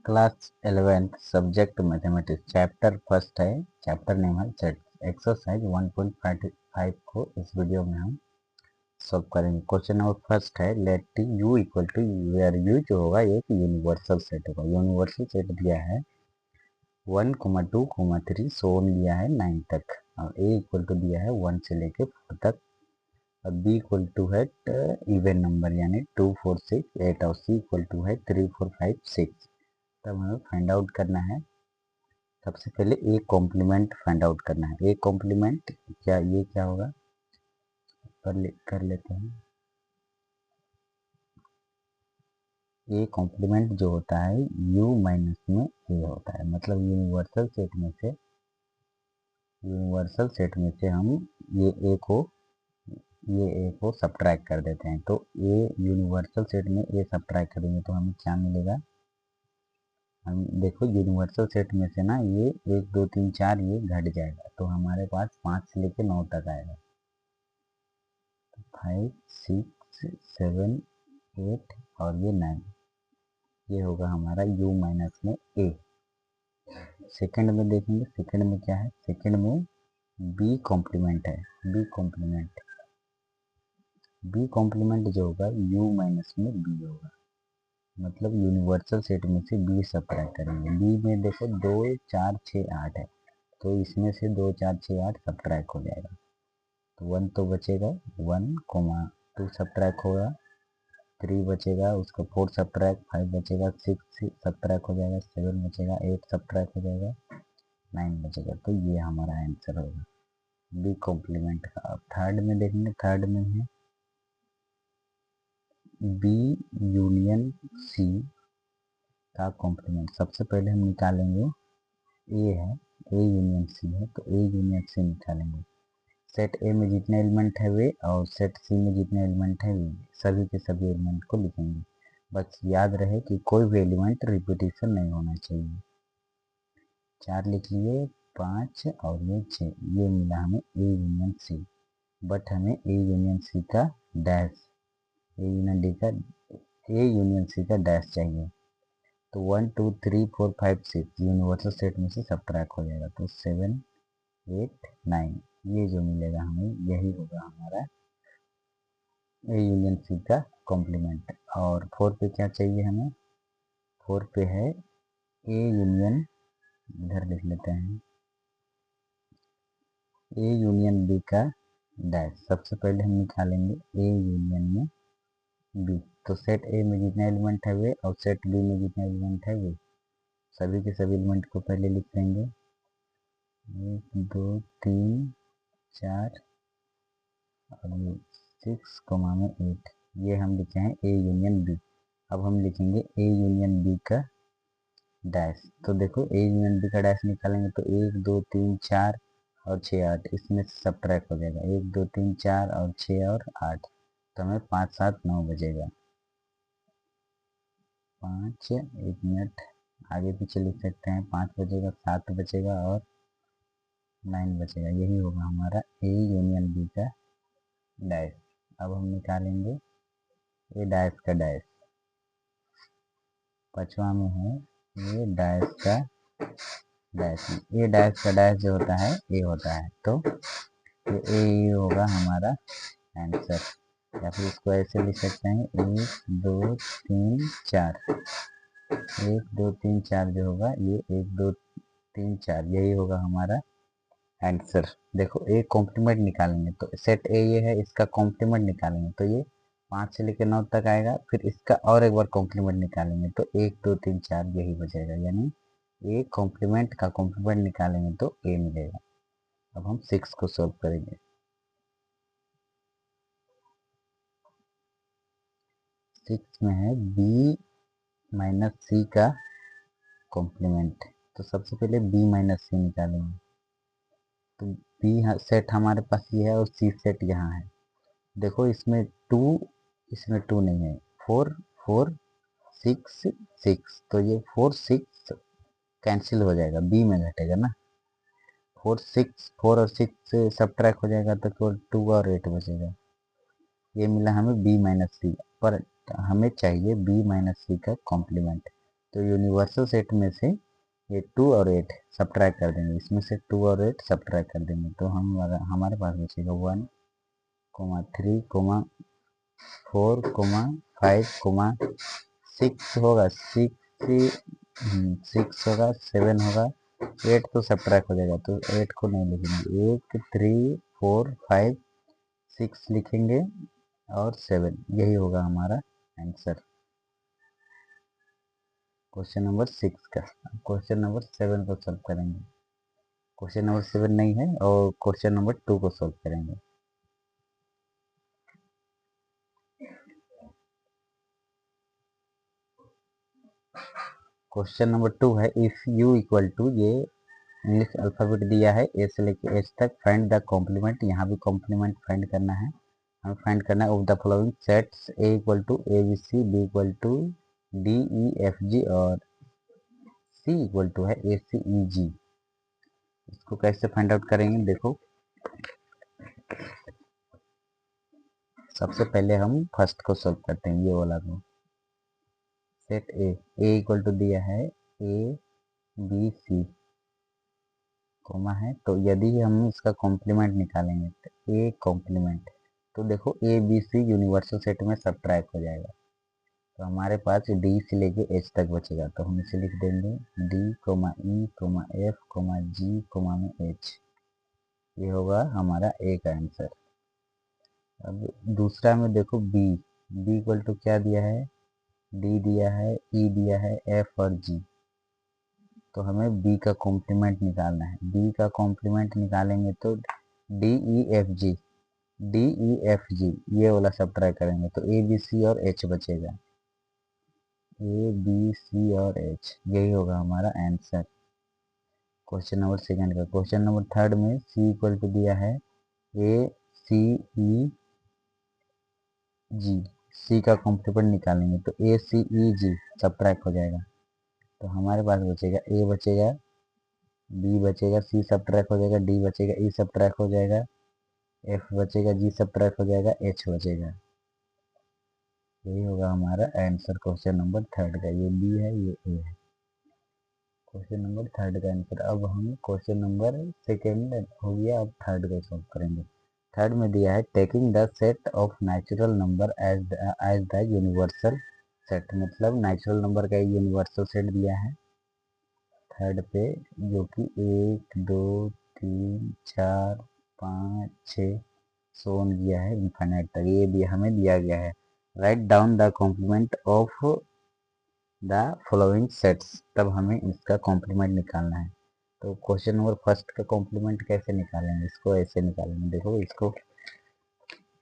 Class 11th subject mathematics chapter first है। Chapter name है set. Exercise 1.5 को इस वीडियो में हम सॉल्व करेंगे। क्वेश्चन नंबर फर्स्ट है, let U equal to where U जो होगा एक यूनिवर्सल सेट होगा। यूनिवर्सल सेट दिया है 1, 2, 3 दिया है 9 तक, और ए इक्वल टू दिया है 1 से लेके 4 तक, और बी इक्वल टू है इवन नंबर यानी 2, 4, 6, 8, और सी इक्वल टू है 3, 4, 5, 6। तब हमें फाइंड आउट करना है। सबसे पहले ए कॉम्प्लीमेंट फाइंड आउट करना है। ए कॉम्प्लीमेंट क्या होगा, कर लेते हैं। ए कॉम्प्लीमेंट जो होता है u माइनस में ए होता है, मतलब यूनिवर्सल सेट में से हम ये ए को सब्ट्रैक्ट कर देते हैं। तो ए यूनिवर्सल सेट में ए सब्ट्रैक्ट करेंगे तो हमें क्या मिलेगा। हम देखो यूनिवर्सल सेट में से ना ये 1, 2, 3, 4 ये घट जाएगा, तो हमारे पास 5 से लेके 9 तक आएगा। 5, 6, 7, 8 और ये 9, ये होगा हमारा u माइनस में a। सेकंड में देखेंगे, सेकंड में क्या है, सेकंड में b कॉम्प्लीमेंट है। बी कॉम्प्लीमेंट जो होगा u माइनस में b होगा, मतलब यूनिवर्सल सेट में से b सब्ट्रैक्ट करेंगे। b में देखो 2, 4, 6, 8 है, तो इसमें से 2, 4, 6, 8 सब्ट्रैक्ट हो जाएगा, तो 1 तो बचेगा, 1, 2 सब्ट्रैक्ट होगा, 3 बचेगा, उसका 4 सब्ट्रैक्ट, 5 बचेगा, 6 सब्ट्रैक्ट हो जाएगा, 7 बचेगा, 8 सब्ट्रैक्ट हो जाएगा, 9 बचेगा। तो ये हमारा आंसर होगा बी कॉम्प्लीमेंट का। अब थर्ड में देखेंगे, थर्ड में है बी यूनियन सी का कॉम्प्लीमेंट। सबसे पहले हम निकालेंगे ए है, ए यूनियन सी है, तो ए यूनियन सी निकालेंगे। सेट ए में जितने एलिमेंट है वे, और सेट सी में जितने एलिमेंट है वे, सभी के सभी एलिमेंट को लिखेंगे। बस याद रहे कि कोई भी एलिमेंट रिपीटिशन नहीं होना चाहिए। 4 लिख लिए, 5 और ये 6, ये मिला हमें ए यूनियन सी। बट हमें ए यूनियन सी का डैश, ए यूनियन सी का डैश चाहिए। तो 1, 2, 3, 4, 5, 6 यूनिवर्सल सेट में से सब्ट्रैक्ट हो जाएगा, तो 7, 8, 9 ये जो मिलेगा हमें, यही होगा हमारा ए यूनियन सी का कॉम्प्लीमेंट। और 4 पे क्या चाहिए हमें, 4 पे है ए यूनियन, इधर लिख लेते हैं, ए यूनियन बी का डैश। सबसे पहले हम निकालेंगे ए यूनियन में बी, तो सेट ए में जितने एलिमेंट है वे, और सेट बी में जितने एलिमेंट है वे, सभी के सभी एलिमेंट को पहले लिख देंगे। 1, 2, 3, 4 और 6, में 8, ये हम लिखे हैं ए यूनियन बी। अब हम लिखेंगे ए यूनियन बी का डैश। तो देखो ए यूनियन बी का डैश निकालेंगे तो 1, 2, 3, 4 और 6, 8, इसमें से सब्ट्रैक्ट हो जाएगा, 1, 2, 3, 4 और 6 और 8, तो हमें 5, 7, 9 बचेगा। 5, 1 मिनट आगे पीछे लिख सकते हैं, 5 बचेगा, 7 बचेगा और 9 बचेगा, यही होगा हमारा ए यूनियन बी का डैश। अब हम निकालेंगे ए डैश का डैश। पांचवा में है ये डैश का डैश, ए डैश का डैश जो होता है ए होता है, तो ये ए होगा हमारा आंसर। या फिर इसको ऐसे लिख सकते हैं 1, 2, 3, 4, 1, 2, 3, 4 जो होगा ये 1, 2, 3, 4 यही होगा हमारा आंसर। देखो ए कॉम्प्लीमेंट निकालेंगे तो सेट ए ये है, इसका कॉम्प्लीमेंट निकालेंगे तो ये 5 से लेकर 9 तक आएगा, फिर इसका और एक बार कॉम्प्लीमेंट निकालेंगे तो 1, 2, 3, 4 यही बचेगा, यानी ए कॉम्प्लीमेंट का कॉम्प्लीमेंट निकालेंगे तो ए मिलेगा। अब हम 6 को सॉल्व करेंगे। 6 में है बी माइनस सी का कॉम्प्लीमेंट, तो सबसे पहले बी माइनस सी निकालेंगे। तो बी सेट हमारे पास ये है और सी सेट यहाँ है। देखो इसमें 2, इसमें 2 नहीं है, 4, 4, 6, 6, तो ये 4, 6 कैंसिल हो जाएगा, बी में घटेगा ना। 4, 6, 4 और 6 से सब्ट्रैक्ट हो जाएगा तो केवल 2 और 8 बचेगा। ये मिला हमें बी माइनस सी, पर हमें चाहिए बी माइनस सी का कॉम्प्लीमेंट। तो यूनिवर्सल सेट में से ये 2 और 8 सब्ट्रैक्ट कर देंगे, इसमें से 2 और 8 सब्ट्रैक्ट कर देंगे, तो हमारे पास बचेगा 1, 3, 4, 5, 6 होगा, 6 होगा, 7 होगा, 8 तो सब्ट्रैक्ट हो जाएगा, तो 8 को नहीं लिखेंगे, 8, 3, 4, 5, 6 लिखेंगे और 7, यही होगा हमारा आंसर क्वेश्चन नंबर 6 का। क्वेश्चन नंबर 7 को सॉल्व करेंगे, क्वेश्चन नंबर 7 नहीं है और क्वेश्चन नंबर 2 को सॉल्व करेंगे। क्वेश्चन नंबर 2 है, इफ यू इक्वल टू, ये इंग्लिश अल्फ़ाबेट दिया है ए से लेके एच तक, फाइंड द कॉम्प्लीमेंट, यहाँ भी कॉम्प्लीमेंट फाइंड करना है, हमें फाइंड करना है of the following sets, A equal to A B C, B equal to D E F G और सी इक्वल टू है ए सी ई जी। इसको कैसे फाइंड आउट करेंगे, देखो सबसे पहले हम फर्स्ट को सॉल्व करते हैं, ये वाला को, सेट ए इक्वल टू दिया है ए बी सी कोमा है, तो यदि हम इसका कॉम्प्लीमेंट निकालेंगे तो ए कॉम्प्लीमेंट, तो देखो A B C universal set में सब्ट्रैक्ट हो जाएगा, तो हमारे पास डी से लेके एच तक बचेगा, तो हम इसे लिख देंगे D comma E comma F comma G comma में एच, ये होगा हमारा ए का आंसर। अब दूसरा में देखो बी इक्वल टू क्या दिया है, डी दिया है, ई दिया है, एफ और जी, तो हमें बी का कॉम्प्लीमेंट निकालना है, बी का कॉम्प्लीमेंट निकालेंगे तो डी ई एफ जी, डी ई एफ जी ये वाला सब ट्राई करेंगे, तो ए बी सी और एच बचेगा, ए बी सी और एच, यही होगा हमारा आंसर क्वेश्चन नंबर सेकंड का। क्वेश्चन नंबर थर्ड में सी इक्वल टू दिया है ए सी ई जी, सी का कॉम्प्लीमेंट निकालेंगे तो ए सी ई जी सब्ट्रैक्ट हो जाएगा, तो हमारे पास बचेगा ए बचेगा, बी बचेगा, सी सब्ट्रैक्ट हो जाएगा, डी बचेगा, ई सब्ट्रैक्ट हो जाएगा, एफ बचेगा, जी सब्ट्रैक्ट हो जाएगा, एच बचेगा, यही होगा हमारा आंसर क्वेश्चन नंबर थर्ड का, ये बी है ये ए है क्वेश्चन नंबर थर्ड का आंसर। अब हम क्वेश्चन नंबर सेकेंड हो गया, अब थर्ड को सॉल्व करेंगे। थर्ड में दिया है taking the set of natural number as the universal set, मतलब नेचुरल नंबर का यूनिवर्सल सेट दिया है थर्ड पे, जो कि 1, 2, 3, 4, 5, 6 सोन दिया है इनफाइनाइट तक, ये भी हमें दिया गया है। Write down the complement of the following sets, तब हमें इसका कॉम्प्लीमेंट निकालना है। तो क्वेश्चन नंबर फर्स्ट का कॉम्प्लीमेंट कैसे निकालेंगे, इसको ऐसे निकालेंगे, देखो इसको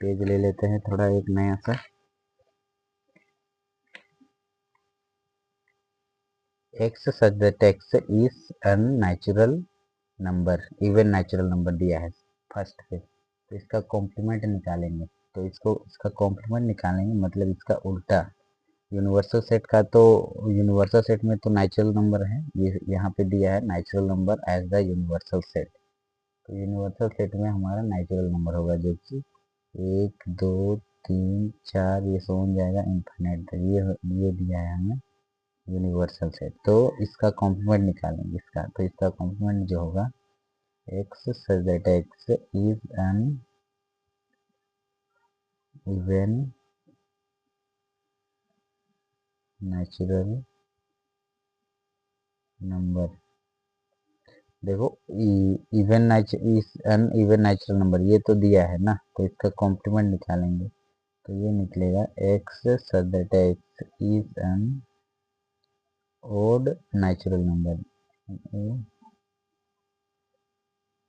पेज ले लेते हैं थोड़ा एक नया सा, x such that x is N natural number, even natural number दिया है फर्स्ट पे, तो इसका कॉम्प्लीमेंट निकालेंगे, तो इसका कॉम्प्लीमेंट निकालेंगे मतलब इसका उल्टा, यूनिवर्सल सेट का तो, यूनिवर्सल सेट में तो नेचुरल नंबर है, ये यहाँ पे दिया है natural number as the universal set, तो यूनिवर्सल सेट में हमारा नेचुरल नंबर होगा जो कि 1, 2, 3, 4 ये सोन जाएगा इनफाइनाइट तक, ये दिया है हमें यूनिवर्सल सेट, तो इसका कॉम्प्लीमेंट निकालेंगे इसका, तो इसका कॉम्प्लीमेंट जो होगा x such that x is N even natural number, देखो इवन नेचुरल नंबर ये तो दिया है ना, तो इसका कॉम्प्लीमेंट निकालेंगे, तो ये निकलेगा x such that x is an odd natural number,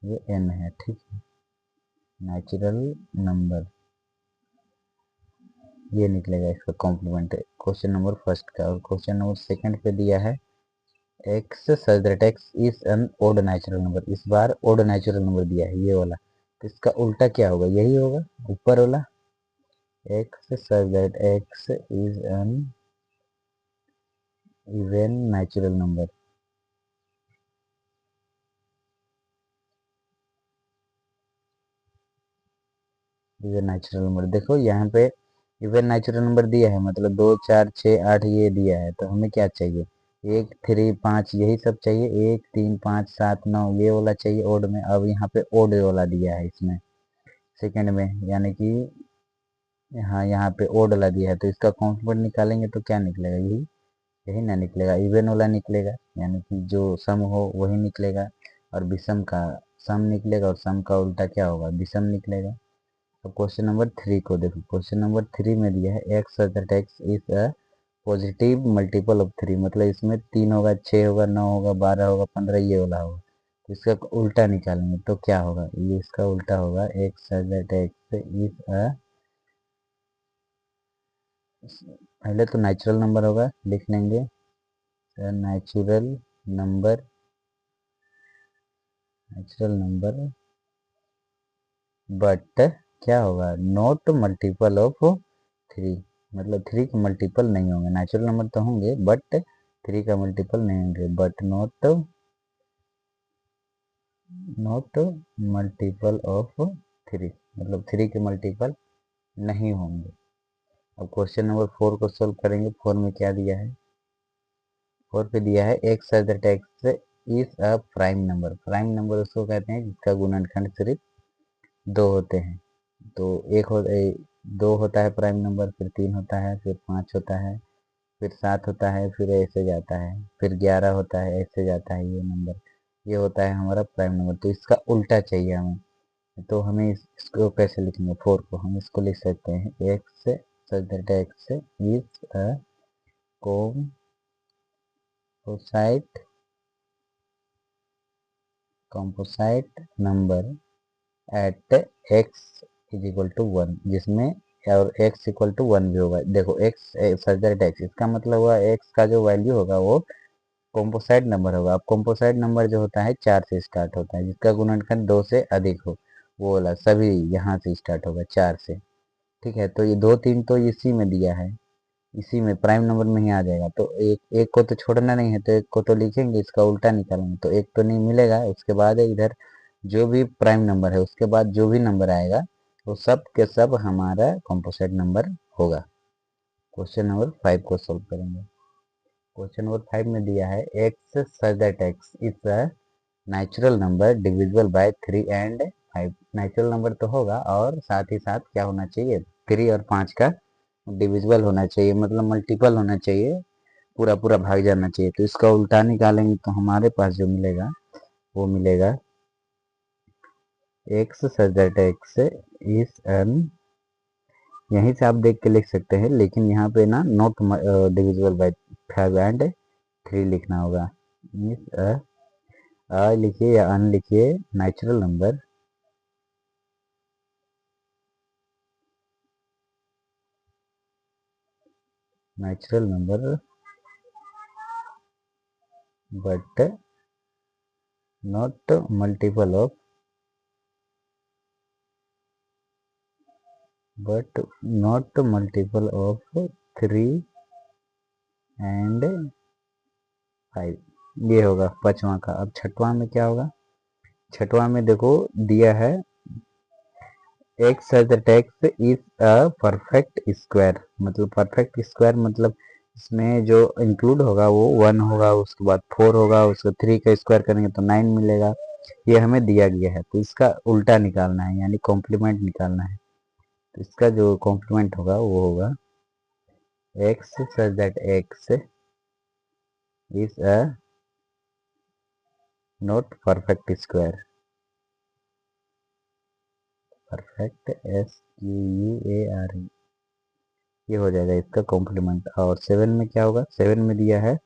ये एन है, ठीक है, नेचुरल नंबर, ये निकलेगा इसका कॉम्प्लीमेंट क्वेश्चन नंबर फर्स्ट का। और क्वेश्चन नंबर सेकंड पे दिया है x such that x is an odd natural number, इस बार ओड नेचुरल नंबर दिया है ये वाला, तो इसका उल्टा क्या होगा, यही होगा ऊपर वाला, x such that x is N even natural number, even natural number, देखो यहाँ पे इवन नेचुरल नंबर दिया है मतलब 2, 4, 6, 8 ये दिया है, तो हमें क्या चाहिए, 1 3 5 यही सब चाहिए, 1 3 5 7 9 ये वाला चाहिए ओड में। अब यहाँ पे ओड वाला दिया है इसमें सेकंड में, यानी कि हाँ यहाँ पे ओड वाला दिया है, तो इसका कॉम्प्लीमेंट निकालेंगे तो क्या निकलेगा, यही यही ना निकलेगा, इवन वाला निकलेगा, यानी कि जो सम हो वही निकलेगा, और विषम का सम निकलेगा, और सम का उल्टा क्या होगा, विषम निकलेगा। तो क्वेश्चन नंबर 3 को देखो, क्वेश्चन नंबर 3 में दिया है x such that x is a positive multiple of 3, मतलब इसमें 3 होगा, 6 होगा, 9 होगा, 12 होगा, 15 ये वाला होगा। तो इसका उल्टा निकालेंगे तो क्या होगा, ये इसका उल्टा होगा, x such that x is अ, पहले तो नेचुरल नंबर होगा, लिख लेंगे natural number, natural number but क्या होगा, नॉट मल्टीपल ऑफ 3, मतलब 3 का मल्टीपल नहीं होंगे, नेचुरल नंबर तो होंगे बट 3 का मल्टीपल नहीं होंगे, बट नॉट मल्टीपल ऑफ 3, मतलब 3 के मल्टीपल नहीं होंगे। अब क्वेश्चन नंबर 4 को सोल्व करेंगे। 4 में क्या दिया है, 4 पे दिया है x such that x is a prime number. Prime number उसको कहते हैं जिसका गुणनखंड सिर्फ 2 होते हैं। तो दो होता है प्राइम नंबर, फिर 3 होता है, फिर 5 होता है, फिर 7 होता है, फिर ऐसे जाता है, फिर 11 होता है, ऐसे जाता है ये नंबर। ये होता है हमारा प्राइम नंबर, तो इसका उल्टा चाहिए हमें। तो हमें इसको कैसे लिखेंगे, 4 को हम इसको लिख सकते हैं X such that x is a composite composite number at X is equal to 1, जिसमें और x इक्वल टू 1 भी होगा। देखो x सच दैट एक्स, इसका मतलब हुआ x का जो वैल्यू होगा वो कॉम्पोसाइट नंबर होगा। अब कॉम्पोसाइट नंबर जो होता है 4 से स्टार्ट होता है, जिसका गुणनखंड 2 से अधिक हो, वो वाला सभी यहाँ से स्टार्ट होगा 4 से। ठीक है, तो ये 2 3 तो इसी में दिया है, इसी में प्राइम नंबर में ही आ जाएगा। तो एक एक को तो छोड़ना नहीं है, तो एक को तो लिखेंगे, इसका उल्टा निकालेंगे तो एक तो नहीं मिलेगा। उसके बाद इधर जो भी प्राइम नंबर है उसके बाद जो भी नंबर आएगा वो सब के सब हमारा कॉम्पोसाइट नंबर होगा। क्वेश्चन नंबर 5 को सोल्व करेंगे। क्वेश्चन नंबर 5 में दिया है x such that x is a natural number divisible by 3 and 5। Natural number तो होगा और साथ ही साथ क्या होना चाहिए, 3 और 5 का डिविजिबल होना चाहिए, मतलब मल्टीपल होना चाहिए, पूरा पूरा भाग जाना चाहिए। तो इसका उल्टा निकालेंगे तो हमारे पास जो मिलेगा वो मिलेगा x such that x is N, यहीं से आप देख के लिख सकते हैं, लेकिन यहाँ पे ना नॉट डिविजिबल बाय 5 एंड 3 लिखना होगा। इज अ लिखिए या अन लिखिए, natural number but not multiple of, but not multiple of 3 and 5, ये होगा पांचवा का। अब छठवां में क्या होगा, छठवां में देखो दिया है x such that x is a perfect square, मतलब परफेक्ट स्क्वायर मतलब इसमें जो इंक्लूड होगा वो 1 होगा, उसके बाद 4 होगा, उसको 3 का स्क्वायर करेंगे तो 9 मिलेगा। ये हमें दिया गया है, तो इसका उल्टा निकालना है, यानी कॉम्प्लीमेंट निकालना है। तो इसका जो कॉम्प्लीमेंट होगा वो होगा x such that x is a not perfect square, perfect SQUARE, ये हो जाएगा इसका कॉम्प्लीमेंट। और 7 में क्या होगा, 7 में दिया है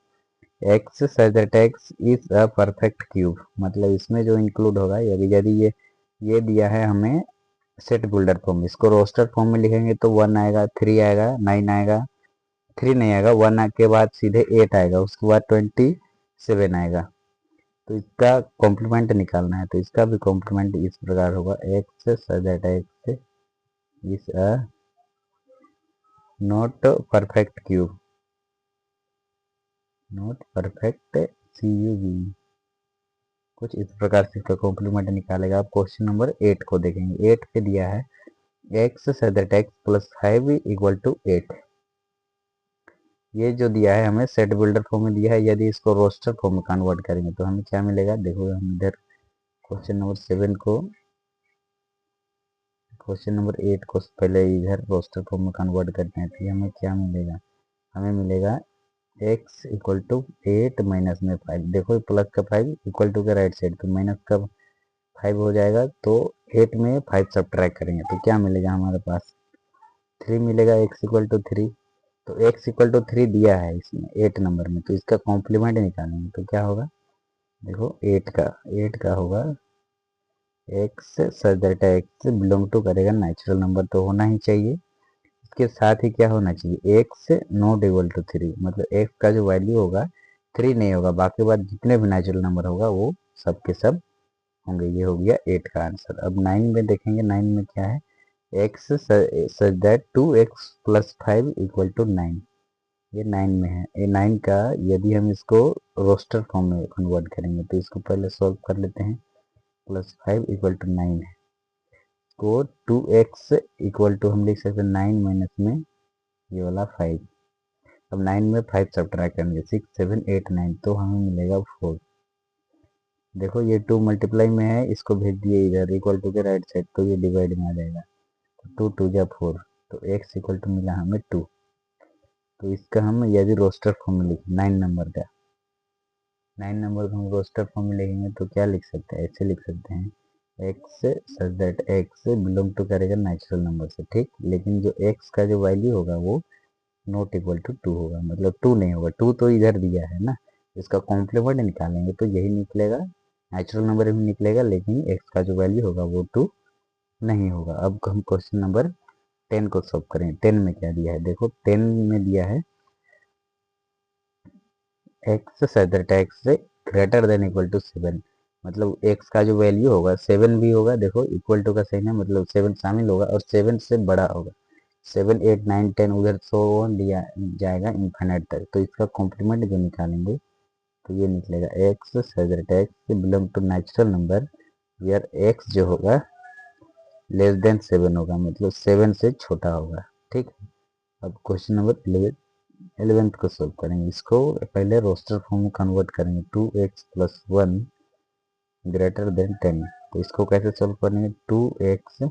x such that x is a perfect cube, मतलब इसमें जो इंक्लूड होगा, यदि ये दिया है हमें सेट बिल्डर फॉर्म, इसको रोस्टर फॉर्म में लिखेंगे तो 1 आएगा, 3 आएगा, 9 आएगा, 3 नहीं आएगा, 1 के बाद सीधे 8 आएगा, उसके बाद 27 आएगा। तो इसका कॉम्प्लीमेंट निकालना है, तो इसका भी कॉम्प्लीमेंट इस प्रकार होगा x such that x is a not perfect cube, not perfect CUB, कुछ इस प्रकार से इसका कॉम्प्लीमेंट निकालेगा। आप क्वेश्चन नंबर 8 को देखेंगे। 8 पे दिया है x such that x plus 5 equal to 8, ये जो दिया है हमें सेट बिल्डर फॉर्म में दिया है, यदि इसको रोस्टर फॉर्म में कन्वर्ट करेंगे तो हमें क्या मिलेगा। देखो हम इधर क्वेश्चन नंबर 7 को, क्वेश्चन नंबर 8 को पहले इधर रोस्टर फॉर्म में कन्वर्ट करते हैं तो हमें क्या मिलेगा। हमें मिलेगा x इक्वल टू 8 माइनस में 5। देखो प्लस का 5 इक्वल टू के राइट साइड, तो माइनस का 5 हो जाएगा, तो 8 में 5 सब्ट्रैक्ट करेंगे तो क्या मिलेगा हमारे पास 3 मिलेगा। x इक्वल टू 3, तो x इक्वल टू 3 दिया है इसमें 8 नंबर में, तो इसका कॉम्प्लीमेंट निकालेंगे तो क्या होगा। देखो 8 का होगा x such that x belong to करेगा नेचुरल नंबर तो होना ही चाहिए। इसके साथ ही क्या होना चाहिए, x नॉट इक्वल टू 3, मतलब x का जो वैल्यू होगा 3 नहीं होगा, बाकी बात जितने भी नेचुरल नंबर होगा वो सब के सब होंगे। ये हो गया 8 का आंसर। अब 9 में देखेंगे, 9 में क्या है, x such that 2x plus 5 equal to 9। ये 9 में है। ये 9 का यदि हम इसको रोस्टर फॉर्म में कन्वर्ट करेंगे तो इसको पहले सॉल्व कर लेते हैं। प्लस 5 इक्वल टू 9 है, को 2x इक्वल टू हम लिख सकते हैं 9 माइनस में ये वाला 5। अब 9 में 5 सब्ट्रैक्ट करेंगे, 6 7 8 9, तो हमें मिलेगा 4। देखो ये 2 मल्टीप्लाई में है, इसको भेज दिए इधर इक्वल टू के राइट साइड, तो ये डिवाइड में आ जाएगा। तो 2 2 जा 4, तो x इक्वल टू मिला हमें 2। तो इसका हम यदि रोस्टर फॉर्म में लिखें 9 नंबर का, 9 नंबर को हम रोस्टर फॉर्म में लिखेंगे तो क्या लिख सकते हैं, ऐसे लिख सकते हैं x such that x belong to करेगा नेचुरल नंबर से, ठीक। लेकिन जो x का जो वैल्यू होगा वो नॉट इक्वल टू 2 होगा, मतलब 2 नहीं होगा। 2 तो इधर दिया है ना, इसका कॉम्प्लीमेंट निकालेंगे तो यही निकलेगा, नेचुरल नंबर भी निकलेगा, लेकिन x का जो वैल्यू होगा वो 2 नहीं होगा। अब हम क्वेश्चन नंबर 10 को सॉल्व करें। 10 में क्या दिया है, देखो 10 में दिया है x such that x greater than equal to 7, मतलब x का जो वैल्यू होगा 7 भी होगा। देखो इक्वल टू का सही है, मतलब 7 शामिल होगा और 7 से बड़ा होगा। 7 8 9 10 उधर सो दिया जाएगा इन्फिनिट तक, तो इसका कॉम्प्लीमेंट जो निकालेंगे तो ये निकलेगा x such that x belong to natural number where x जो होगा लेस देन 7 होगा, मतलब 7 से छोटा होगा, ठीक। अब क्वेश्चन नंबर 11th को सोल्व करेंगे। इसको पहले रोस्टर फॉर्म में कन्वर्ट करेंगे, 2x प्लस 1 ग्रेटर देन 10। तो इसको कैसे सोल्व करेंगे, 2x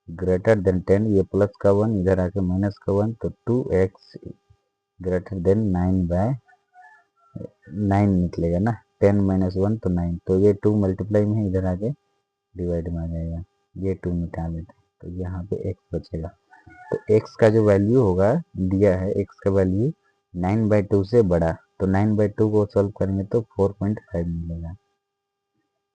ग्रेटर देन 10, ये प्लस का 1 इधर आके माइनस का 1, तो 2x ग्रेटर देन 9 निकलेगा ना। 10 माइनस 1 तो 9, तो ये 2 मल्टीप्लाई में है, इधर आके डिवाइड में आ जाएगा। ये 2 निकाल लेते हैं तो यहाँ पे x बचेगा। तो x का जो वैल्यू होगा दिया है, x का वैल्यू 9/2 से बड़ा, तो 9/2 को सॉल्व करेंगे तो 4.5 मिलेगा।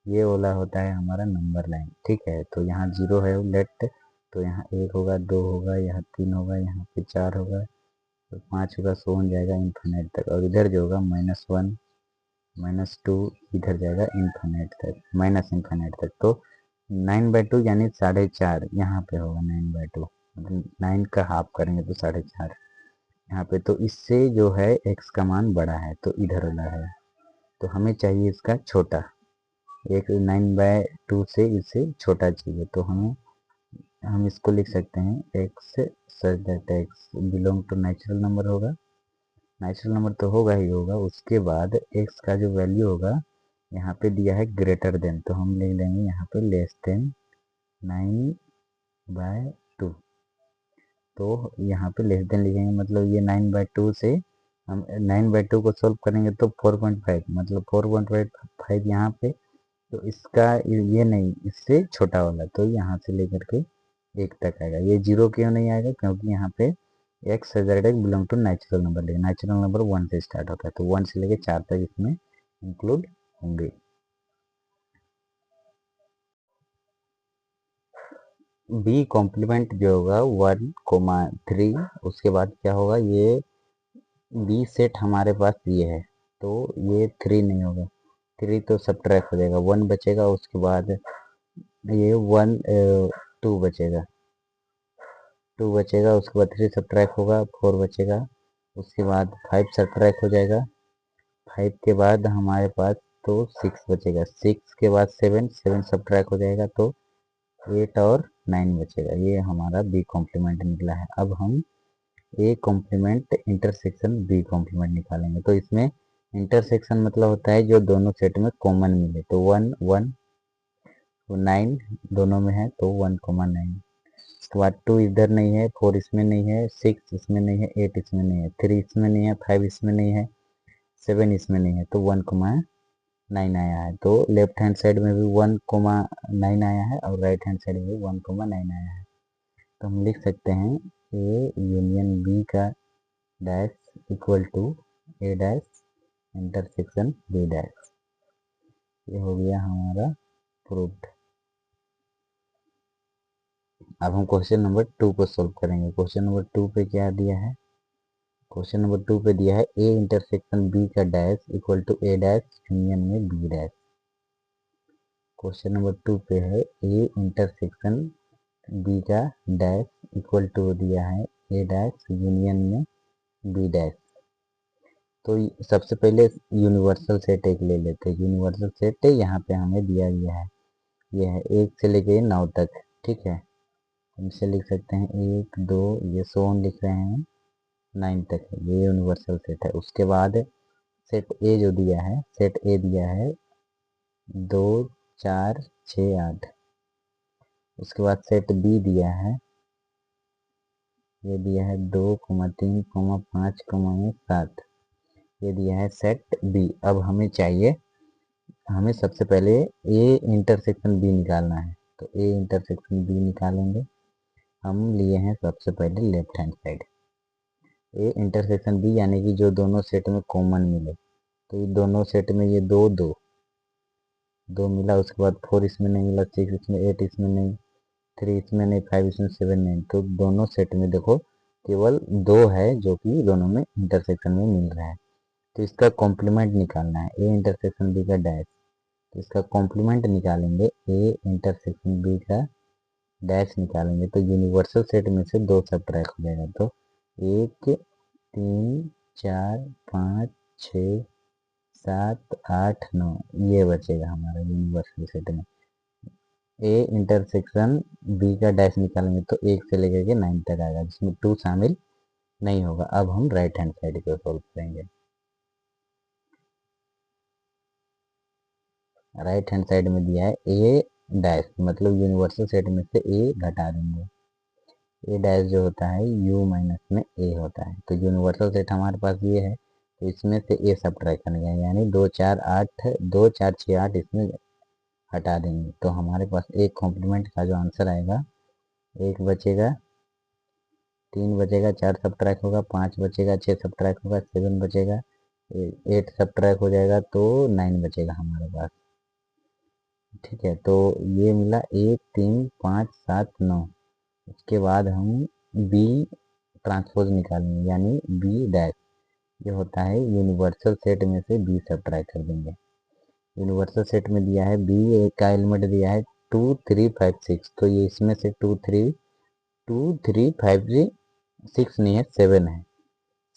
ये वाला होता है हमारा नंबर लाइन, ठीक है। तो यहाँ 0 है लेट, तो यहाँ 1 होगा, 2 होगा, यहाँ 3 होगा, यहाँ पे 4 होगा, तो 5 होगा, सो हो जाएगा इन्फिनिट तक। और इधर जो होगा -1 -2 इधर जाएगा इन्फिनिट तक, माइनस इन्फिनिट तक। तो 9/2 यानी 4.5 यहाँ पे होगा 9/2, मतलब 9 का हाफ करेंगे तो 4.5 यहाँ पे। तो इससे जो है x का मान बड़ा है तो इधर वाला है, तो हमें चाहिए इसका छोटा। एक 9/2 से इससे छोटा चाहिए, तो हम इसको लिख सकते हैं x such that x belong to natural number होगा, नेचुरल नंबर तो होगा ही होगा। उसके बाद x का जो वैल्यू होगा यहाँ पे दिया है ग्रेटर देन, तो हम लिख लेंगे यहाँ पे लेस देन 9/2। तो यहाँ पे लेस देन लिखेंगे, मतलब ये 9/2 से हम 9/2 को सोल्व करेंगे तो 4.5, मतलब 4.5 यहाँ पे, तो इसका ये नहीं, इससे छोटा वाला, तो यहाँ से लेकर के 1 तक आएगा। ये 0 क्यों नहीं आएगा, क्योंकि यहाँ पे x Z x belong to natural number, लेकिन नेचुरल नंबर 1 से स्टार्ट होता है, तो 1 से लेकर 4 तक इसमें इंक्लूड होंगे। बी कॉम्प्लीमेंट जो होगा 1, उसके बाद क्या होगा, ये बी सेट हमारे पास ये है, तो ये 3 नहीं होगा, 3 तो सब्ट्रैक्ट हो जाएगा, 1 बचेगा। उसके बाद ये 2 बचेगा, 2 बचेगा। उसके बाद 3 सब्ट्रैक्ट होगा, 4 बचेगा। उसके बाद 5 सब्ट्रैक्ट हो जाएगा, 5 के बाद हमारे पास तो 6 बचेगा, 6 के बाद 7 सब्ट्रैक्ट हो जाएगा, तो 8 और 9 बचेगा। ये हमारा बी कॉम्प्लीमेंट निकला है। अब हम A complement intersection B complement निकालेंगे। तो इसमें इंटरसेक्शन मतलब होता है जो दोनों सेट में कॉमन मिले। तो 1 1 तो 9 दोनों में है तो 1,9। उसके बाद 2 इधर नहीं है, 4 इसमें नहीं है, 6 इसमें नहीं है, 8 इसमें नहीं है, 3 इसमें नहीं है, 5 इसमें नहीं है, 7 इसमें नहीं है, तो 1,9 आया है। तो लेफ्ट हैंड साइड में भी 1,9 आया है और राइट हैंड साइड में भी 1,9 आया है। तो हम लिख सकते हैं ए यूनियन बी का dash equal to A dash intersection B dash. ये हो गया हमारा प्रूफ्ड। अब हम क्वेश्चन नंबर 2 को सोल्व करेंगे। क्वेश्चन नंबर 2 पे क्या दिया है? क्वेश्चन नंबर 2 पे दिया है ए इंटरसेक्शन बी का dash equal to A dash union में बी डैश। क्वेश्चन नंबर 2 पे है ए इंटरसेक्शन बी का डैश इक्वल टू दिया है ए डैश यूनियन में बी डैश। तो सबसे पहले यूनिवर्सल सेट एक ले लेते हैं। यूनिवर्सल सेट यहाँ पे हमें दिया गया है, ये है 1 से लेके 9 तक। ठीक है, हम इसे लिख सकते हैं 1 2, ये सोन लिख रहे हैं 9 तक है, ये यूनिवर्सल सेट है। उसके बाद सेट ए जो दिया है, सेट ए दिया है 2 4 6 8। उसके बाद सेट बी दिया है, ये दिया है 2 3 5 7। ये दिया है सेट बी। अब हमें चाहिए, हमें सबसे पहले ए इंटरसेक्शन बी निकालना है। तो ए इंटरसेक्शन बी निकालेंगे। हम लिए हैं सबसे पहले left hand side. A intersection B यानी कि जो दोनों सेट में कॉमन मिले। तो ये दोनों सेट में ये 2 2 2 मिला। उसके बाद 4 इसमें नहीं मिला, 6 इसमें, 8 इसमें नहीं, 3 इसमें नहीं, 5 इसमें, 7 नहीं। तो दोनों सेट में देखो केवल 2 है जो कि दोनों में इंटरसेक्शन में मिल रहा है। तो इसका कॉम्प्लीमेंट निकालना है, ए इंटरसेक्शन बी का डैश। तो इसका कॉम्प्लीमेंट निकालेंगे, ए इंटरसेक्शन बी का डैश निकालेंगे। तो यूनिवर्सल सेट में से 2 सब्ट्रैक्ट हो जाएगा। तो 1 3 4 5 6 7 8 9 ये बचेगा हमारा यूनिवर्सल सेट में। ए इंटरसेक्शन बी का डैश निकालेंगे तो 1 से लेकर के 9 तक आएगा, जिसमें 2 शामिल नहीं होगा। अब हम राइट हैंड साइड को सोल्व करेंगे। राइट हैंड साइड में दिया है ए डैश, मतलब यूनिवर्सल सेट में से ए घटा देंगे। ए डैश जो होता है यू माइनस में ए होता है। तो यूनिवर्सल सेट हमारे पास ये है, तो इसमें से ए सब्ट्रैक्ट करने जाएंगे, यानी 2 4 8 2 4 6 8 इसमें हटा देंगे। तो हमारे पास एक कॉम्प्लीमेंट का जो आंसर आएगा, 1 बचेगा, 3 बचेगा, 4 सब्ट्रैक्ट होगा, 5 बचेगा, 6 सब्ट्रैक्ट होगा, 7 बचेगा, 8 सब्ट्रैक्ट हो जाएगा तो 9 बचेगा हमारे पास। ठीक है, तो ये मिला 1 3 5 7 9। उसके बाद हम बी ट्रांसपोज निकालेंगे, यानी बी डैश। ये होता है यूनिवर्सल सेट में से बी सब्ट्रैक्ट कर देंगे। यूनिवर्सल सेट में दिया है बी का एलिमेंट दिया है 2 3 5 6। तो ये इसमें से 2 3 5 6 नहीं है, 7 है,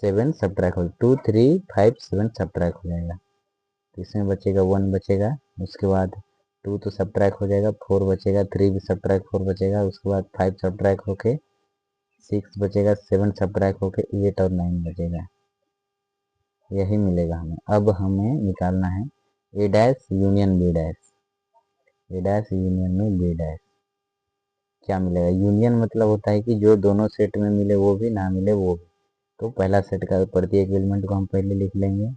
7 सब्ट्रैक्ट हो 2 3 5 7 सब्ट्रैक्ट हो जाएगा। तो इसमें बचेगा 1 बचेगा। उसके बाद 2 तो सब्ट्रैक्ट हो जाएगा, 4 बचेगा, 3 भी सब्ट्रैक्ट 4 बचेगा। उसके बाद 5 सब्ट्रैक्ट होके 6 बचेगा, 7 सब्ट्रैक्ट होके 8 और 9 बचेगा। यही मिलेगा हमें। अब हमें निकालना है A dash union B dash. A dash union में बी डैश क्या मिलेगा? यूनियन मतलब होता है कि जो दोनों सेट में मिले वो भी, ना मिले वो भी। तो पहला सेट का प्रत्येक एलिमेंट को हम पहले लिख लेंगे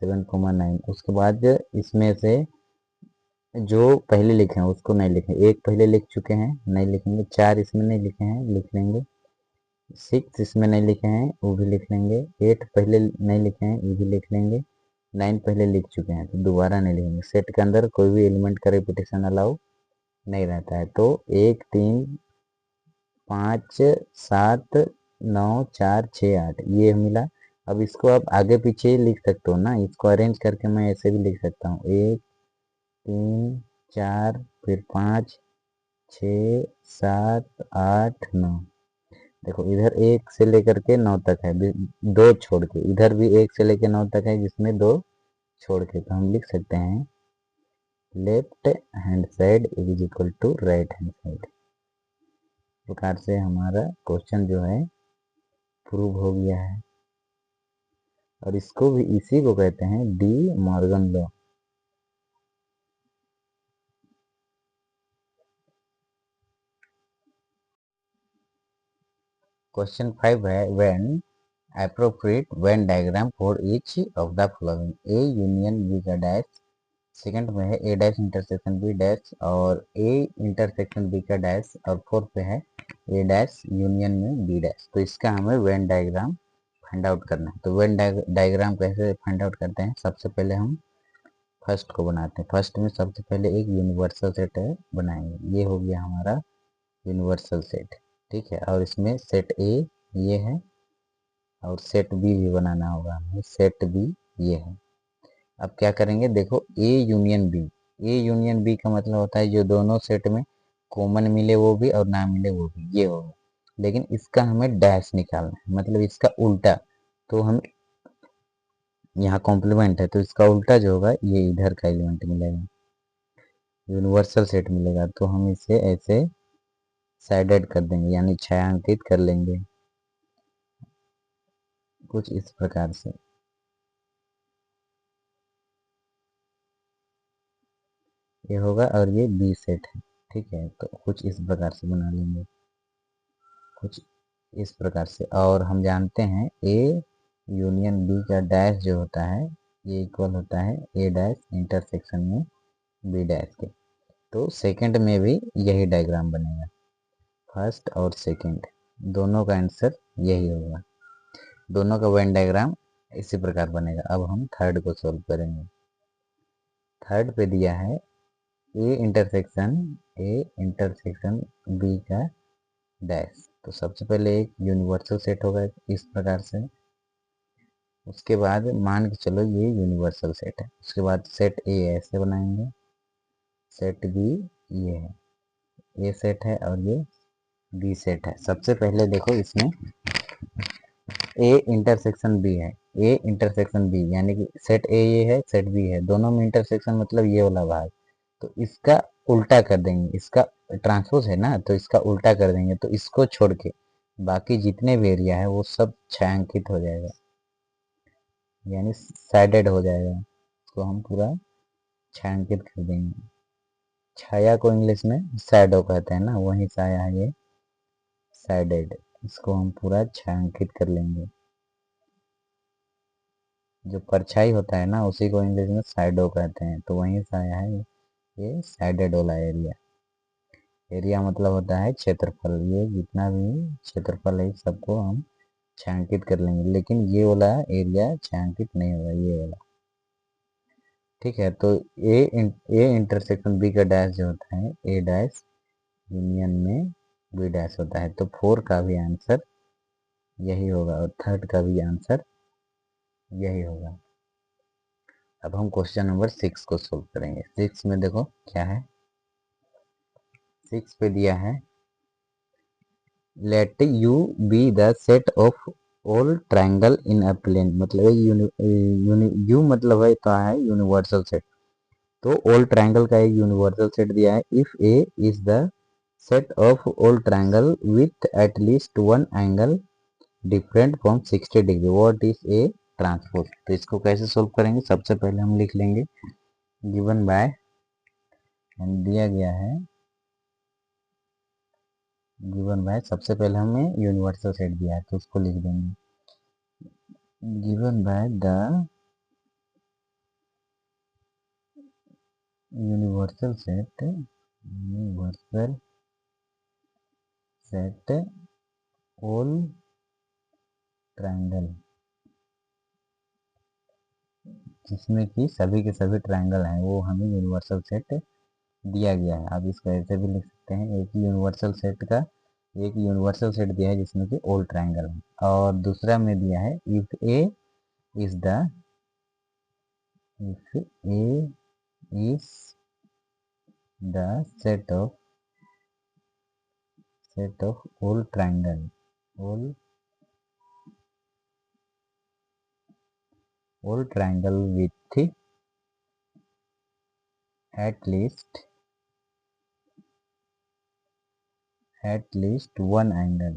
7,9। उसके बाद इसमें से जो पहले लिखे हैं उसको नहीं लिखें, एक पहले लिख चुके हैं नहीं लिखेंगे, 4 इसमें नहीं लिखे हैं लिख लेंगे, 6 इसमें नहीं लिखे हैं वो भी लिख लेंगे, 8 पहले नहीं लिखे हैं ये भी लिख लेंगे, 9 पहले लिख चुके हैं तो दोबारा नहीं लिखेंगे। सेट के अंदर कोई भी एलिमेंट का रिपीटेशन अलाउ नहीं रहता है। तो 1 3 5 7 9 4 6 8 ये मिला। अब इसको आप आगे पीछे लिख सकते हो ना, इसको अरेंज करके मैं ऐसे भी लिख सकता हूँ 1 3 4 फिर 5 6 7 8 9। देखो इधर 1 से लेकर के 9 तक है, 2 छोड़ के, इधर भी 1 से लेकर 9 तक है जिसमें 2 छोड़ के। तो हम लिख सकते हैं left hand side is equal to right hand side. प्रकार से हमारा क्वेश्चन जो है प्रूव हो गया है। और इसको भी, इसी को कहते हैं डी मॉर्गन लॉ। क्वेश्चन 5 है, when appropriate Venn diagram for each of the following: A union B का डैश, सेकंड में है A dash intersection B dash और A इंटरसेक्शन B का डैश, और फोर्थ पे है A डैश यूनियन में B डैश। तो इसका हमें वेन डायग्राम फाइंड आउट करना है। तो वेन डायग्राम कैसे फाइंड आउट करते हैं? सबसे पहले हम फर्स्ट को बनाते हैं। फर्स्ट में सबसे पहले एक यूनिवर्सल सेट है बनाएंगे। ये हो गया हमारा यूनिवर्सल सेट, ठीक है। और इसमें सेट ए ये है और सेट बी भी बनाना होगा हमें, सेट बी ये है। अब क्या करेंगे, देखो A union B, A union B का मतलब होता है जो दोनों सेट में कॉमन मिले वो भी और ना मिले वो भी, ये होगा। लेकिन इसका हमें डैश निकालना है, मतलब इसका उल्टा। तो हम यहाँ कॉम्प्लीमेंट है तो इसका उल्टा जो होगा ये इधर का एलिमेंट मिलेगा, यूनिवर्सल सेट मिलेगा। तो हम इसे ऐसे साइडेड कर देंगे, यानी छायांकित कर लेंगे कुछ इस प्रकार से। ये होगा और ये बी सेट है, ठीक है। तो कुछ इस प्रकार से बना लेंगे, कुछ इस प्रकार से। और हम जानते हैं ए यूनियन बी का डैश जो होता है ये इक्वल होता है ए डैश इंटरसेक्शन में बी डैश के। तो सेकंड में भी यही डायग्राम बनेगा, फर्स्ट और सेकंड दोनों का आंसर यही होगा। दोनों का वेन डायग्राम इसी प्रकार बनेगा। अब हम थर्ड को सोल्व करेंगे। थर्ड पे दिया है ए इंटरसेक्शन बी का डैश। तो सबसे पहले एक यूनिवर्सल सेट होगा इस प्रकार से, उसके बाद मान के चलो ये यूनिवर्सल सेट है। उसके बाद सेट ए ऐसे बनाएंगे, सेट बी ये है, ए सेट है और ये बी सेट है। सबसे पहले देखो इसमें ए इंटरसेक्शन बी है, ए इंटरसेक्शन बी यानी कि सेट ए ये है, सेट बी है, दोनों में इंटरसेक्शन मतलब ये वाला भाग। तो इसका उल्टा कर देंगे, इसका ट्रांसपोज है ना, तो इसका उल्टा कर देंगे। तो इसको छोड़ के बाकी जितने भी एरिया है वो सब छायांकित हो जाएगा, यानी साइडेड हो जाएगा। इसको हम पूरा छायांकित कर देंगे। छाया को इंग्लिश में शैडो कहते हैं ना, वही छाया है ये साइडेड। इसको हम पूरा छायांकित कर लेंगे। जो परछाई होता है ना उसी को इंग्लिश में शैडो कहते हैं, तो वही छाया है ये साइडेड वाला एरिया। एरिया मतलब होता है क्षेत्रफल। ये जितना भी क्षेत्रफल है सबको हम छायांकित कर लेंगे, लेकिन ये वाला एरिया छायांकित नहीं होगा, ये वाला, ठीक है। तो ए इंटरसेक्शन बी का डैश जो होता है ए डैश यूनियन में बी डैश होता है। तो 4 का भी आंसर यही होगा और थर्ड का भी आंसर यही होगा। अब हम क्वेश्चन नंबर 6 को सोल्व करेंगे। 6 में देखो क्या है। 6 पे दिया है let you be the set of all triangle in a plane. मतलब यू मतलब है तो है यूनिवर्सल सेट। तो ऑल ट्रायंगल का एक यूनिवर्सल सेट दिया है। If A is the set of all triangle with at least one angle different from 60 degree, what is A transpose. तो इसको कैसे सोल्व करेंगे? सबसे पहले हम लिख लेंगे गिवन बाय, दिया गया है गिवन बाय। सबसे पहले हमें यूनिवर्सल सेट दिया है तो उसको लिख देंगे given by the universal set all triangle, जिसमें कि सभी के सभी ट्रायंगल हैं, वो हमें यूनिवर्सल सेट दिया गया है। आप इसको ऐसे भी लिख सकते हैं, एक यूनिवर्सल सेट दिया है जिसमें कि ऑल ट्रायंगल है। और दूसरा में दिया है if A is the if A is the set of all triangle with at least one angle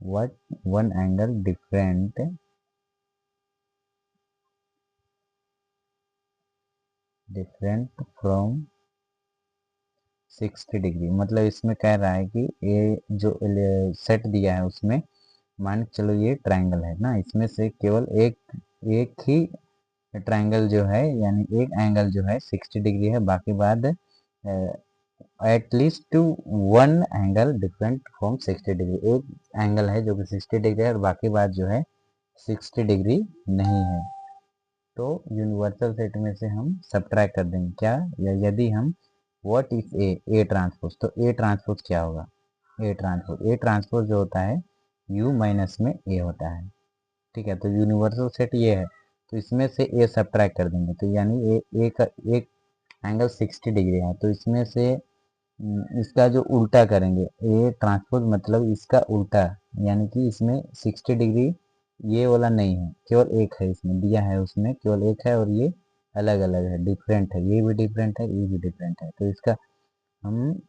what one angle different from 60 degree. मतलब इसमें कह रहा है कि ये जो सेट दिया है उसमें मान के चलो ये ट्रायंगल है ना, इसमें से केवल एक एक ही ट्रायंगल जो है यानी एक एंगल जो है 60 डिग्री है, बाकी बाद at least to one angle different from 60 degree, एक एंगल है जो कि 60 डिग्री है और बाकी बात जो है 60 डिग्री नहीं है। तो यूनिवर्सल सेट में से हम सब्ट्रैक्ट कर देंगे क्या, या यदि हम व्हाट इज ए ट्रांसपोज, तो ए ट्रांसपोज क्या होगा, ए ट्रांसपोज जो होता है यू माइनस में ए होता है। ठीक है, तो यूनिवर्सल सेट ये है, तो इसमें से ए सब्ट्रैक्ट कर देंगे, तो यानी ए का एक एंगल 60 डिग्री है, तो इसमें से इसका जो उल्टा करेंगे ए ट्रांसपोज मतलब इसका उल्टा, यानी कि इसमें 60 डिग्री ये वाला नहीं है, केवल एक है इसमें दिया है, उसमें केवल एक है और ये अलग अलग है, डिफरेंट है, ये भी डिफरेंट है, ये भी डिफरेंट है, तो इसका हम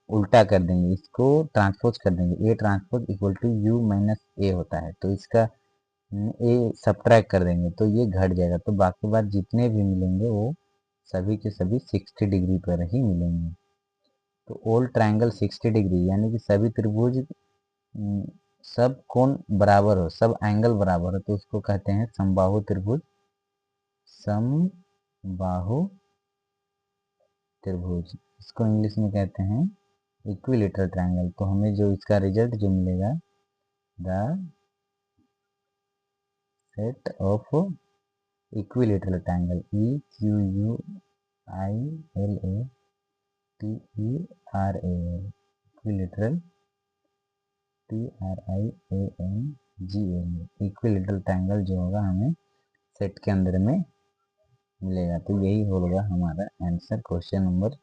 उल्टा कर देंगे, इसको ट्रांसपोज कर देंगे, A transpose equal to U minus A होता है, तो इसका ए सब्ट्रैक्ट कर देंगे तो ये घट जाएगा, तो बाकी बात जितने भी मिलेंगे वो सभी के सभी 60 डिग्री पर ही मिलेंगे। तो ऑल ट्रायंगल 60 डिग्री यानी कि सभी त्रिभुज सब कोण बराबर हो, सब एंगल बराबर हो, तो उसको कहते हैं समबाहु त्रिभुज, समबाहु त्रिभुज, इसको इंग्लिश में कहते हैं इक्विलेटरल ट्रायंगल। तो हमें जो इसका रिजल्ट जो मिलेगा, the set of equilateral triangle, E Q U I L A T E R A L, equilateral T R I A N G L, equilateral triangle जो होगा हमें सेट के अंदर में मिलेगा। तो यही होगा हमारा आंसर क्वेश्चन नंबर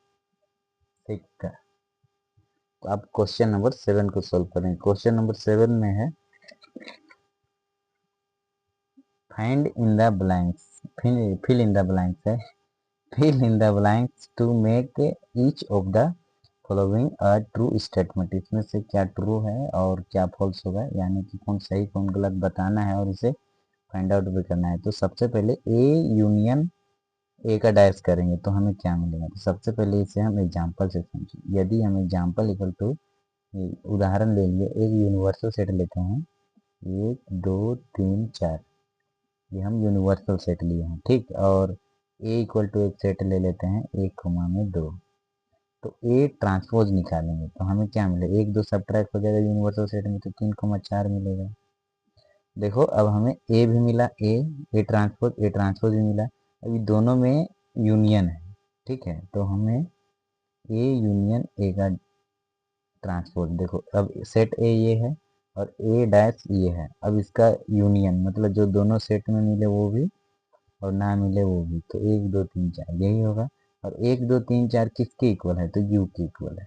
6 का। तो अब क्वेश्चन नंबर 7 को सॉल्व करें। क्वेश्चन नंबर 7 में है find in the blanks, fill in the blanks है, fill in the blanks to make each of the following a true statement। इसमें से क्या ट्रू है और क्या फॉल्स होगा, यानी कि कौन सही कौन गलत बताना है और इसे फाइंड आउट भी करना है। तो सबसे पहले ए यूनियन ए का डैश करेंगे तो हमें क्या मिलेगा, तो सबसे पहले इसे हम एग्जाम्पल से समझें। यदि हम एग्जाम्पल इक्वल टू उदाहरण ले लिए, एक यूनिवर्सल सेट लेते हैं, 1 2 3 4, ये हम यूनिवर्सल सेट लिए हैं, ठीक। और ए इक्वल टू एक सेट ले लेते हैं 1 2, तो ए ट्रांसपोज निकालेंगे तो हमें क्या मिलेगा, 1 2 सब्ट्रैक्ट हो जाएगा यूनिवर्सल सेट में, तो 3 4 मिलेगा। देखो अब हमें ए भी मिला, ए ट्रांसपोज भी मिला, अभी दोनों में यूनियन है, ठीक है, तो हमें ए यूनियन ए का ट्रांसपोज, देखो अब सेट ए ये है और ए डैश ये है, अब इसका यूनियन मतलब जो दोनों सेट में मिले वो भी और ना मिले वो भी, तो 1 2 3 4 यही होगा। और 1 2 3 4 किसके इक्वल है, तो यू के इक्वल है,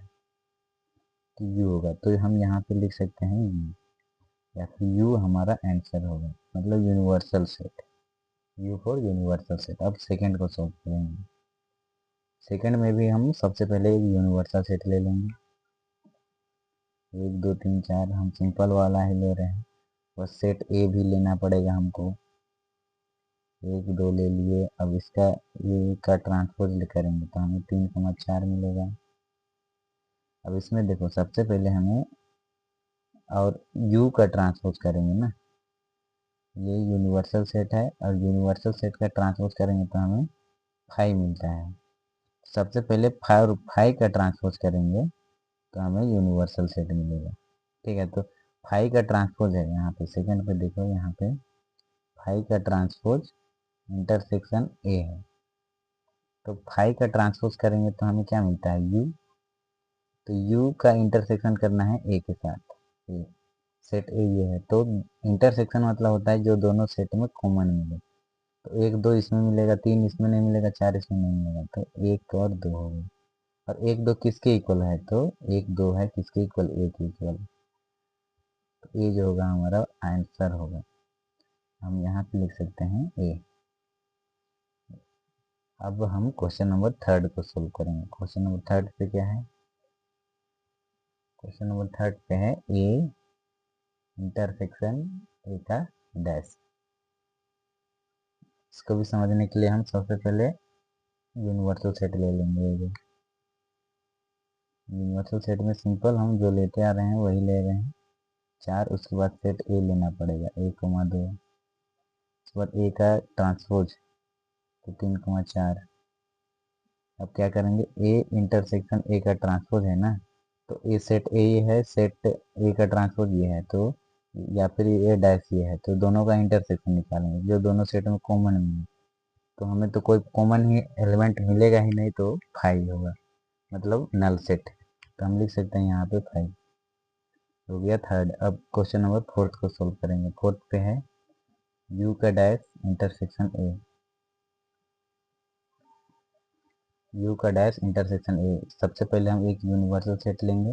तो यू होगा, तो हम यहाँ पे लिख सकते हैं यू, या फिर यू हमारा आंसर होगा, मतलब universal set, you for universal set. अब सेकंड को सॉल्व करेंगे। सेकंड में भी हम सबसे पहले एक यूनिवर्सल सेट ले लेंगे, 1 2 3 4 हम सिंपल वाला ही ले रहे हैं, बस सेट ए भी लेना पड़ेगा हमको, 1 2 ले लिए। अब इसका ये का ट्रांसपोज करेंगे तो हमें 3 4 मिलेगा। अब इसमें देखो सबसे पहले हमें और u का ट्रांसपोज करेंगे ना, ये यूनिवर्सल सेट है और यूनिवर्सल सेट का ट्रांसपोज करेंगे तो हमें 5 मिलता है। सबसे पहले 5 का ट्रांसपोज करेंगे तो हमें यूनिवर्सल सेट मिलेगा, ठीक है। तो 5 का ट्रांसपोज है यहाँ पे, सेकंड पे देखो यहाँ पे 5 का ट्रांसपोज इंटरसेक्शन ए है, तो 5 का ट्रांसपोज करेंगे तो हमें क्या मिलता है u, तो u का इंटरसेक्शन करना है a के साथ, ए सेट ए ये है, तो इंटरसेक्शन मतलब होता है जो दोनों सेट में कॉमन मिले, तो 1 2 इसमें मिलेगा, 3 इसमें नहीं मिलेगा, 4 इसमें नहीं मिलेगा, तो 1 और 2 हो गए। और 1 2 किसके इक्वल है, तो 1 2 है किसके इक्वल, ए के इक्वल, तो ए जो होगा हमारा आंसर होगा, हम यहाँ पे लिख सकते हैं ए। अब हम क्वेश्चन नंबर 3 को सोल्व करेंगे। क्वेश्चन नंबर 3 पे क्या है, क्वेश्चन नंबर 3 पे है ए इंटरसेक्शन ए का डैश। इसको भी समझने के लिए हम सबसे पहले यूनिवर्सल सेट ले लेंगे। यूनिवर्सल सेट में सिंपल हम जो लेते आ रहे हैं वही ले रहे हैं, 4। उसके बाद सेट ए लेना पड़ेगा, 1,2। उसके बाद ए का ट्रांसपोज तो 3,4। अब क्या करेंगे, ए इंटरसेक्शन ए का ट्रांसपोज है ना, तो ए सेट ए है, सेट ए का ट्रांसपोज ये है, तो या फिर ए डैश ये है, तो दोनों का इंटरसेक्शन निकालेंगे जो दोनों सेट में कॉमन मिले। तो हमें तो कोई कॉमन ही एलिमेंट मिलेगा ही नहीं, तो 5 होगा, मतलब नल सेट। तो हम लिख सकते हैं यहाँ पे 5 हो गया थर्ड। अब क्वेश्चन नंबर 4 को सोल्व करेंगे। 4 पे है यू का डैश इंटरसेक्शन ए। यू का डैश इंटरसेक्शन ए, सबसे पहले हम एक यूनिवर्सल सेट लेंगे,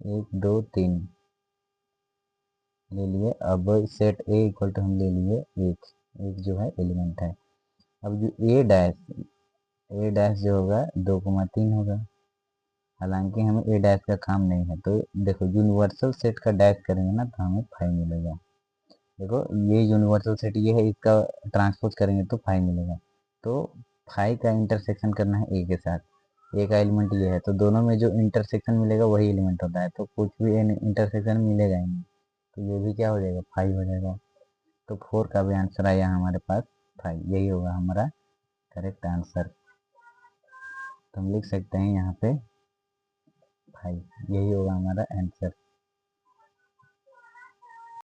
1 2 3 ले लिए। अब सेट ए इक्वल टू हम ले लिए एक, एक जो है एलिमेंट है। अब जो ए डैश जो होगा 2,3 होगा, हालांकि हमें ए डैश का काम नहीं है। तो देखो यूनिवर्सल सेट का डैश करेंगे ना तो हमें 5 मिलेगा। देखो ये यूनिवर्सल सेट ये है, इसका ट्रांसपोज करेंगे तो 5 मिलेगा। तो 5 का इंटरसेक्शन करना है ए के साथ, ए का एलिमेंट ये है, तो दोनों में जो इंटरसेक्शन मिलेगा वही एलिमेंट होता है, तो कुछ भी इंटरसेक्शन मिलेगा ही नहीं, तो ये भी क्या हो जाएगा, 5 हो जाएगा। तो 4 का भी आंसर आया हमारे पास 5, यही होगा हमारा करेक्ट आंसर। तो हम लिख सकते हैं यहाँ पे 5, यही होगा हमारा आंसर।